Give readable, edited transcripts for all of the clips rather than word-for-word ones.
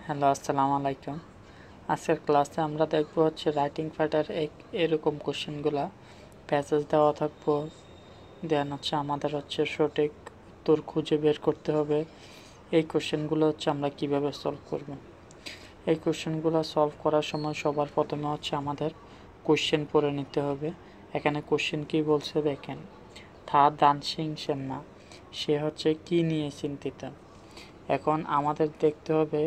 Hello, আসসালামু আলাইকুম। আজকের ক্লাসে আমরা দেখব হচ্ছে রাইটিং প্যাডের এরকম কোশ্চেনগুলা প্যাসেজ দেওয়া থাকবো। দেন হচ্ছে আমাদের হচ্ছে সঠিক উত্তর খুঁজে বের করতে হবে। এই কোশ্চেনগুলো হচ্ছে আমরা কিভাবে সলভ করব। এই কোশ্চেনগুলো সলভ করার সময় সবার প্রথমে হচ্ছে আমাদের কোশ্চেন পড়ে নিতে হবে। এখানে কোশ্চেন কি বলছে দেখেন, থা দানসিং সেন্না, সে হচ্ছে কি নিয়ে চিন্তিত। এখন আমাদের দেখতে হবে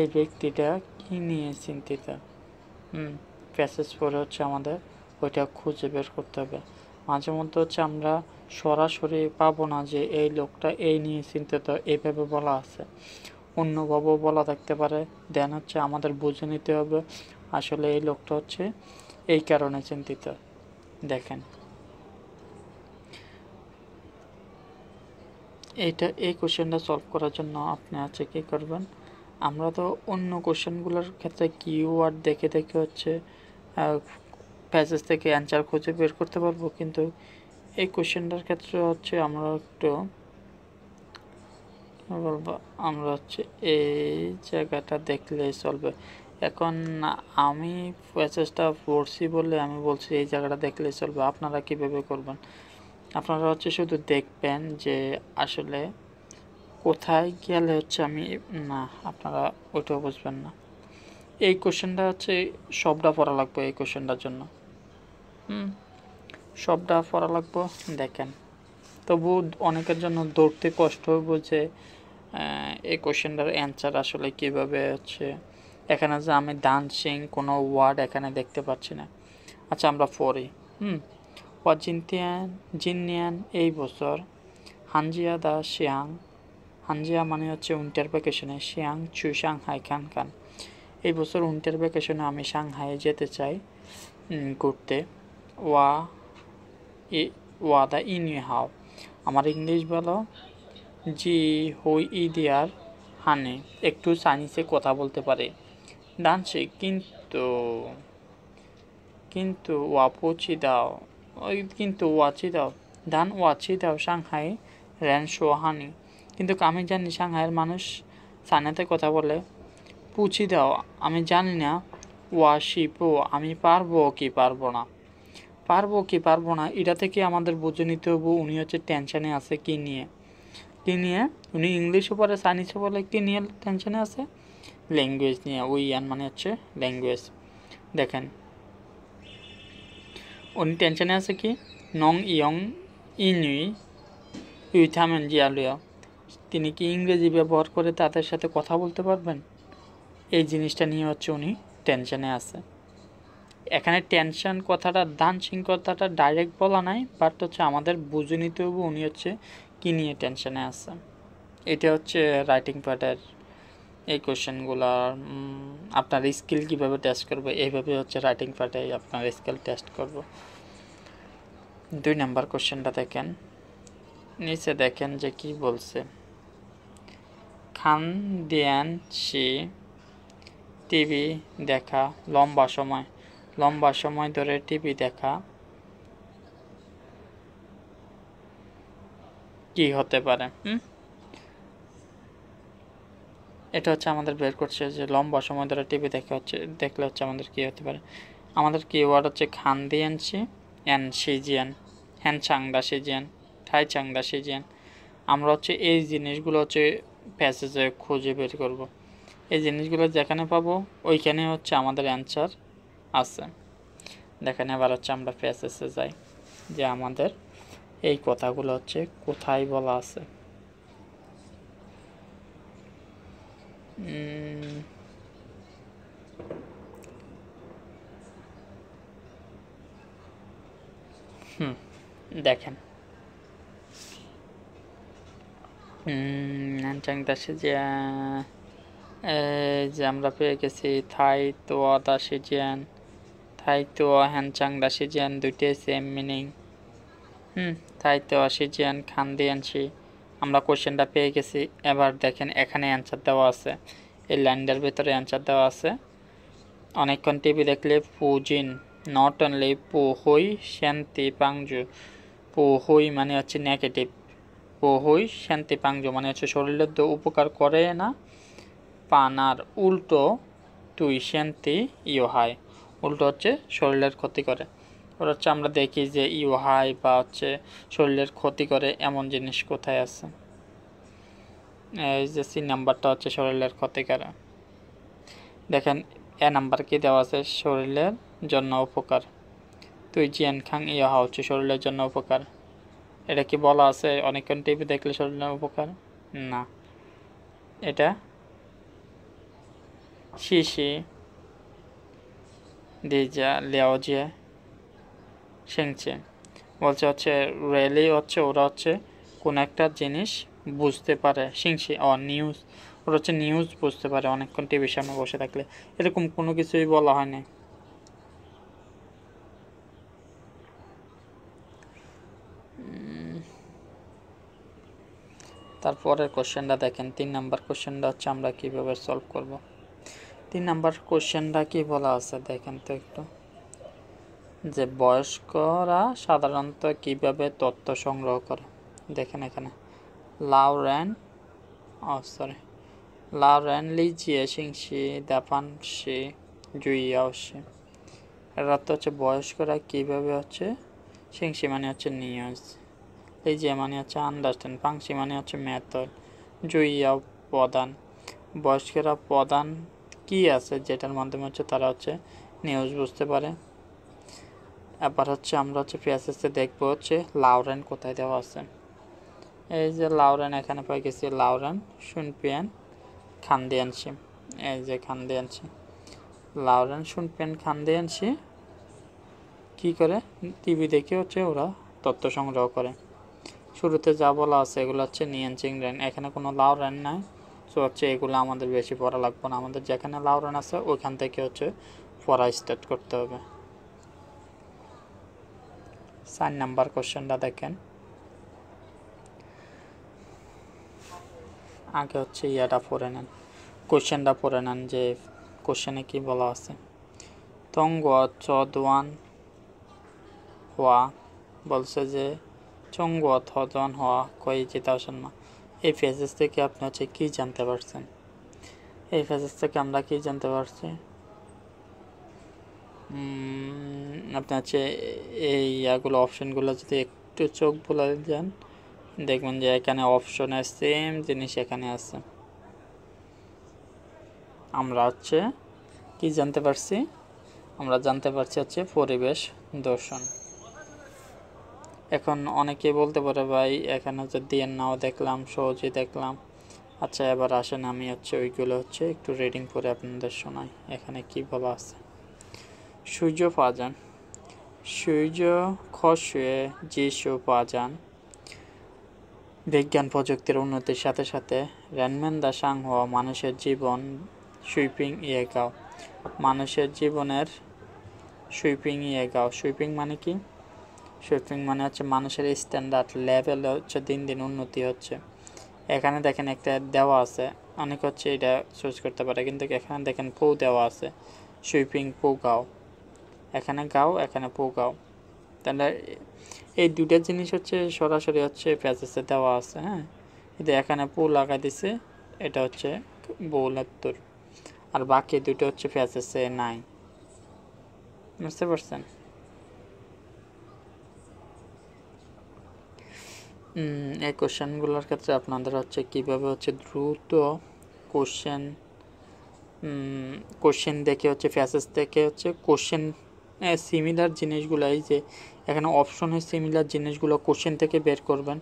এই ব্যক্তিটা কি নিয়ে চিন্তিত। প্যাসেজ পড়ে হচ্ছে আমাদের ওইটা খুঁজে বের করতে হবে। মাঝে মধ্যে হচ্ছে আমরা সরাসরি পাবো না যে এই লোকটা এই নিয়ে চিন্তিত, এইভাবে বলা আছে, অন্যভাবেও বলা থাকতে পারে। দেন হচ্ছে আমাদের বুঝে নিতে হবে আসলে এই লোকটা হচ্ছে এই কারণে চিন্তিত। দেখেন এই কোশ্চেনটা সলভ করার জন্য আপনি হচ্ছে কী করবেন, আমরা তো অন্য কোশ্চেনগুলোর ক্ষেত্রে কিওয়ার্ড দেখে দেখে হচ্ছে প্যাসেজ থেকে অ্যান্সার খুঁজে বের করতে পারবো, কিন্তু এই কোশ্চেনটার ক্ষেত্রে হচ্ছে আমরা একটু বলবো, আমরা হচ্ছে এই জায়গাটা দেখলেই চলবে। এখন আমি প্যাসেজটা পড়ছি বলে আমি বলছি এই জায়গাটা দেখলেই চলবে। আপনারা কীভাবে করবেন, আপনারা হচ্ছে শুধু দেখবেন যে আসলে কোথায় গেলে হচ্ছে আমি না, আপনারা ওইটাও বুঝবেন না। এই কোশ্চেনটা হচ্ছে সবটা পড়া লাগবে এই কোশ্চেনটার জন্য। সবটা পড়া লাগবে। দেখেন, তবু অনেকের জন্য ধরতে কষ্ট হইব যে এই কোশ্চেনটার অ্যান্সার আসলে কিভাবে হচ্ছে। এখানে যে আমি ডান্সিং কোনো ওয়ার্ড এখানে দেখতে পাচ্ছি না। আচ্ছা, আমরা পড়ি। জিনিয়ান এই বছর হানজিয়া দা শিয়াং, হানজিয়া মানে হচ্ছে উইন্টার ভ্যাকেশনে, শিয়াং চু সাংহাই খান খান, এই বছর উইন্টার ভ্যাকেশনে আমি সাংহাইয়ে যেতে চাই ঘুরতে। ওয়া দা ইনি হাও, আমার ইংলিশ বলো। জি হই ইদিয়ার হানে, একটু চাইনিজে কথা বলতে পারে। ডান্সে কিন্তু কিন্তু ওয়াপোচি দাও, ওই কিন্তু ওয়াচি দাও, ডান ওয়াচি দাও সাংহাই র্যান শো হানি, কিন্তু আমি জানি সাংহাইয়ের মানুষ চায়নাতে কথা বলে। পুছি দাও, আমি জানি না। ওয়াশিপো, আমি পারবো কি পারবো না, পারবো কি পারবো না, এটা থেকে আমাদের বুঝে নিতে হবে উনি হচ্ছে টেনশনে আছে কি নিয়ে। কি নিয়ে উনি ইংলিশও পড়ে চাইনিজও বলে, কি নিয়ে টেনশনে আছে, ল্যাঙ্গুয়েজ নিয়ে। ওই মানে হচ্ছে ল্যাঙ্গুয়েজ। দেখেন উনি টেনশনে আছে কি, নং ইয়ং ইনুই ইউথামেন জিয়ালিয়া, তিনি কি ইংরেজি ব্যবহার করে তাদের সাথে কথা বলতে পারবেন, এই জিনিসটা নিয়ে হচ্ছে উনি টেনশনে আছে। এখানে টেনশন কথাটা, ডান্সিং কথাটা ডাইরেক্ট বলা নাই, বাট হচ্ছে আমাদের বুঝে নিতে হবে উনি হচ্ছে কী নিয়ে টেনশনে আছে। এটা হচ্ছে রাইটিং পার্টের এই কোশ্চেনগুলো। আপনার স্কিল কীভাবে টেস্ট করবে, এইভাবে হচ্ছে রাইটিং পার্টে আপনার স্কিল টেস্ট করব। 2 নাম্বার কোশ্চেনটা দেখেন, নিচে দেখেন যে কি বলছে। খান দিয়ান শি, টিভি দেখা লম্বা সময় ধরে টিভি দেখা কি হতে পারে। এটা হচ্ছে আমাদের বের করছে যে লম্বা সময় ধরে টিভি দেখলে হচ্ছে আমাদের কি হতে পারে। আমাদের কিওয়ার্ড হচ্ছে খান দিয়ানছি অ্যান সিজিয়ান, হ্যান চাংদা সিজিয়ান, ঠাই চাংদা সিজিয়ান। আমরা হচ্ছে এই জিনিসগুলো হচ্ছে প্যাসেজে খুঁজে বের করব। এই জিনিসগুলো যেখানে পাবো ওইখানে হচ্ছে আমাদের অ্যান্সার আছে। দেখেন এবার হচ্ছে আমরা প্যাসেজে যাই যে আমাদের এই কথাগুলো হচ্ছে কোথায় বলা আছে। দেখেন যে আমরা পেয়ে গেছি থাই তোয়া দা সিজিয়ান, থাই তোয়া হ্যানচাং দা সিজিয়ান, দুইটাই সেম মিনিং। থাই তোয়া সিজিয়ান খান দিয়ানছি, আমরা কোশ্চেনটা পেয়ে গেছি। এবার দেখেন এখানে অ্যান্সার দেওয়া আছে, এই লাইনটার ভিতরে অ্যান্সার দেওয়া আছে। অনেকক্ষণ টিভি দেখলে পুজিন, নট অনলি পু হই শান্তি পাংজু, পু হই মানে হচ্ছে নেগেটিভ, বহুই শান্তি পাংজো মানে হচ্ছে শরীরের তো উপকার করে না, পানার উল্টো তুই শান্তি ইউহাই, উল্টো হচ্ছে শরীরের ক্ষতি করে। ওর হচ্ছে আমরা দেখি যে ইউহাই বা হচ্ছে শরীরের ক্ষতি করে এমন জিনিস কোথায় আছে? এই যে সি নাম্বারটা হচ্ছে শরীরের ক্ষতি করে। দেখেন এ নাম্বার কি দেওয়া আছে? শরীরের জন্য উপকার। তুই জিয়ান খাং ইহা হচ্ছে শরীরের জন্য উপকার। এটা কি বলা আছে অনেকক্ষণ টিভি দেখলে শরীরের উপকার? না, এটা শিশি দিজা লিয়াওজিয়া শিংছে বলছে হচ্ছে রেলি হচ্ছে ওরা হচ্ছে কোন একটা জিনিস বুঝতে পারে, শিংশি নিউজ, ওরা হচ্ছে নিউজ বুঝতে পারে অনেকক্ষণ টিভির সামনে বসে থাকলে। এরকম কোনো কিছুই বলা হয় না। তারপরের কোশ্চেনটা দেখেন, 3 নাম্বার কোশ্চেনটা হচ্ছে আমরা কিভাবে সলভ করব। 3 নাম্বার কোশ্চেনটা কি বলা আছে দেখেন তো একটু, যে বয়স্করা সাধারণত কিভাবে তথ্য সংগ্রহ করে। দেখেন এখানে লাউরেন লিজিয়ে সিংশি দাপানশি জুইয়াওশি, এরা তো হচ্ছে বয়স্করা কিভাবে হচ্ছে, সিংশি মানে হচ্ছে নিউজ, লিজিয়ে মানে হচ্ছে আন্ডারস্ট্যান্ড, পাংশি মানে হচ্ছে মেথড, জুইয়াও প্রদান, বয়স্করা প্রদান কি আছে যেটার মাধ্যমে হচ্ছে তারা হচ্ছে নিউজ বুঝতে পারে। এবার হচ্ছে আমরা হচ্ছে পিএসএসে দেখবো হচ্ছে লাউরেন কোথায় দেওয়া আছে। এই যে লাউরেন এখানে পাই গেছি, লাউরেন শুনপিয়ান খান্দিয়ানসি, এই যে খান্দিয়ানসি, লাউরেন শুনপিয়ান খান্দিয়ানসি কি করে? টিভি দেখে হচ্ছে ওরা তথ্য সংগ্রহ করে। শুরুতে যা বলা আছে এগুলো হচ্ছে নিয়ানচিং রেন, এখানে কোনো লাউরেন নাই, সো হচ্ছে এগুলো আমাদের বেশি পড়া লাগবে না, আমাদের যেখানে লাউরেন আছে ওইখান থেকে হচ্ছে পড়া স্টার্ট করতে হবে। 4 নাম্বার কোশ্চেনটা দেখেন, আগে হচ্ছে ইয়াটা পড়ে নেন, কোশ্চেনটা পড়ে নেন যে কোশ্চেনে কি বলা আছে। তঙ্গ চদওয়ান হওয়া বলছে যে চঙ্গ থদওয়ান হওয়া কই চিতাওশন মা, এই ফেজেস থেকে আপনি হচ্ছে কি জানতে পারছেন? এই ফেজেস থেকে আমরা কি জানতে পারছি? আপনি হচ্ছে এই ইয়াগুলো অপশনগুলো যদি একটু চোখ বলে যান দেখবেন যে এখানে অপশনের সেম জিনিস এখানে আছে। আমরা হচ্ছে কি জানতে পারছি? আমরা জানতে পারছি হচ্ছে পরিবেশ দূষণ। এখন অনেকেই বলতে পারে ভাই এখানে হচ্ছে দিয়ে নাও দেখলাম, সহজেই দেখলাম। আচ্ছা এবার আসেন আমি হচ্ছে ওইগুলো হচ্ছে একটু রিডিং করে আপনাদের শোনাই। এখানে কি বলা আছে? সূর্য পাজান, সূর্য খসুয়ে যিশু পাজান, বিজ্ঞান প্রযুক্তির উন্নতির সাথে সাথে রেনমেন্দা সাং হওয়া মানুষের জীবন সুইপিং ইয়েগাও, মানুষের জীবনের সুইপিং ইয়েগাও। সুইপিং মানে কি? সুইপিং মানে হচ্ছে মানুষের স্ট্যান্ডার্ড লেভেল হচ্ছে দিন দিন উন্নতি হচ্ছে। এখানে দেখেন একটা দেওয়া আছে, অনেক হচ্ছে এটা চুজ করতে পারে, কিন্তু এখানে দেখেন পো দেওয়া আছে, সুইপিং পো গাও, এখানে গাও এখানে পো গাও। তাহলে এই দুইটা জিনিস হচ্ছে সরাসরি হচ্ছে প্যাসেজে দেওয়া আছে, হ্যাঁ, কিন্তু এখানে পো লাগাই দিছে, এটা হচ্ছে বৌলাত্তর, আর বাকি দুটো হচ্ছে প্যাসেজে নাই। বুঝতে পারছেন? এই কোশ্চেনগুলোর ক্ষেত্রে আপনাদের হচ্ছে কীভাবে হচ্ছে দ্রুত কোশ্চেন দেখে হচ্ছে প্যাসেজ থেকে হচ্ছে কোশ্চেন সিমিলার জিনিসগুলো, এই যে এখানে অপশনের সিমিলার জিনিসগুলো কোশ্চেন থেকে বের করবেন,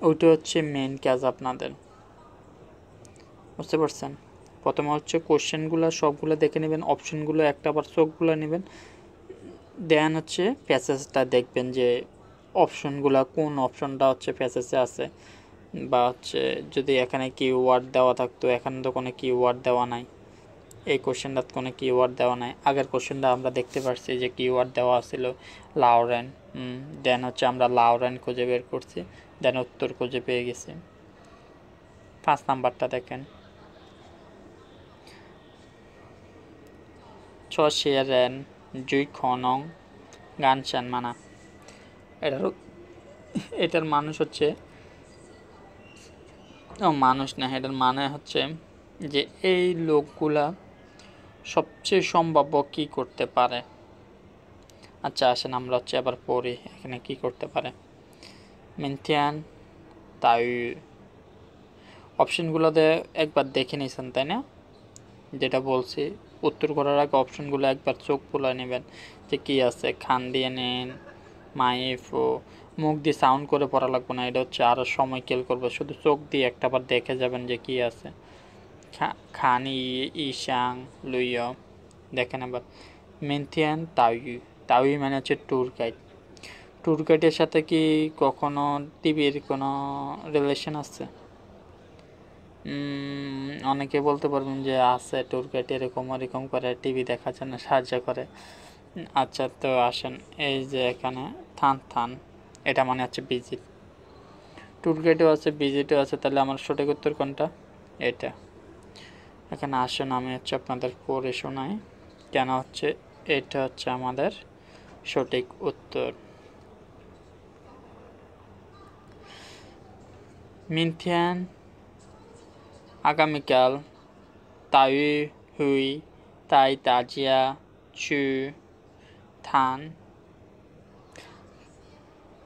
ওইটা হচ্ছে মেন কাজ আপনাদের। বুঝতে পারছেন? প্রথমে হচ্ছে কোশ্চেনগুলো সবগুলো দেখে নেবেন, অপশনগুলো একটা আবার চোখগুলো নেবেন, দেন হচ্ছে প্যাসেজটা দেখবেন যে অপশনগুলো কোন অপশনটা হচ্ছে প্যাসেজে আছে, বা হচ্ছে যদি এখানে কিওয়ার্ড দেওয়া থাকতো, এখানে তো কোনো কিওয়ার্ড দেওয়া নাই, এই কোশ্চেনটাতে কোনো কিওয়ার্ড দেওয়া নাই। আগের কোশ্চেনটা আমরা দেখতে পাচ্ছি যে কিওয়ার্ড দেওয়া ছিল লাউরেন, দেন হচ্ছে আমরা লাউরেন খুঁজে বের করছি, দেন উত্তর খুঁজে পেয়ে গেছি। 5 নাম্বারটা দেখেন, রেন জুই খনং গানশান মানা, এটার মানুষ হচ্ছে ও মানুষ না, এটার মানে হচ্ছে যে এই লোকগুলা সবচেয়ে সম্ভাব্য কি করতে পারে। আচ্ছা আসেন আমরা হচ্ছে আবার পড়ি এখানে কি করতে পারে। মেনথিয়ান তাই অপশনগুলোতে একবার দেখে নিয়েছেন তাই না, যেটা বলছি উত্তর করার আগে অপশনগুলো একবার চোখ বুলায় নেবেন যে কী আছে। খান দিয়ে নেন, মাইফো, মুখ দিয়ে সাউন্ড করে পড়া লাগবে না, এটা হচ্ছে আরও সময় কিল করবে, শুধু চোখ দিয়ে একটাবার দেখে যাবেন যে কী আছে। খানি ইশাং লুইয় দেখেন আবার। মেনথিয়ান তাউই, তাউই মানে হচ্ছে ট্যুর গাইড। ট্যুর গাইডের সাথে কি কখনো টিভির কোনো রিলেশন আছে? অনেকে বলতে পারবেন যে আছে, ট্যুর গাইড এরকম এরকম করে টিভি দেখার জন্য সাহায্য করে। আচ্ছা তো আসেন, এই যে এখানে থান থান, এটা মানে হচ্ছে ভিজিট। ট্যুর গাইডও আছে ভিজিটও আছে, তাহলে আমার সঠিক উত্তর কোনটা? এটা। এখানে আসেন আমি হচ্ছে আপনাদের পড়ে শোনাই কেন হচ্ছে এটা হচ্ছে আমাদের সঠিক উত্তর। মিনথিয়ান আগামীকাল, তাই হুই তাই তাজিয়া চু থান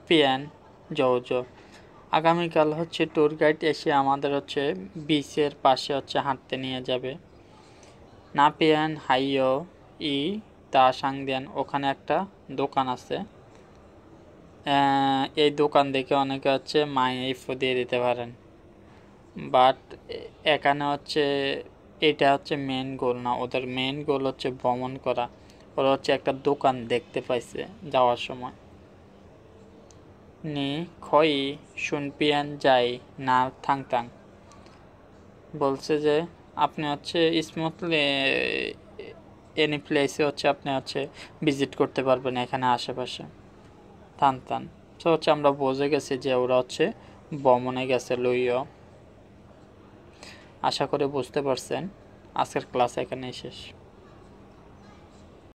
পিয়ান জৌজো। আগামীকাল হচ্ছে ট্যুর গাইড এসে আমাদের হচ্ছে বিচের পাশে হচ্ছে হাঁটতে নিয়ে যাবে। না পিয়ান হাইও ই তা সাংদিয়ান, ওখানে একটা দোকান আছে, এই দোকান দেখে অনেকে হচ্ছে মাইফো দিয়ে দিতে পারেন, বাট এখানে হচ্ছে এটা হচ্ছে মেন গোল না, ওদের মেন গোল হচ্ছে ভ্রমণ করা। ওরা হচ্ছে একটা দোকান দেখতে পাইছে যাওয়ার সময়। নি খই শুনপিয়ান যাই না থাং থাং, বলছে যে আপনি হচ্ছে স্মুথলি এনি প্লেসে হচ্ছে আপনি হচ্ছে ভিজিট করতে পারবেন এখানে আশেপাশে। থান থান, তো হচ্ছে আমরা বুঝে গেছি যে ওরা হচ্ছে ভ্রমণে গেছে লইও। আশা করে বুঝতে পারছেন। আজকের ক্লাস এখানেই শেষ।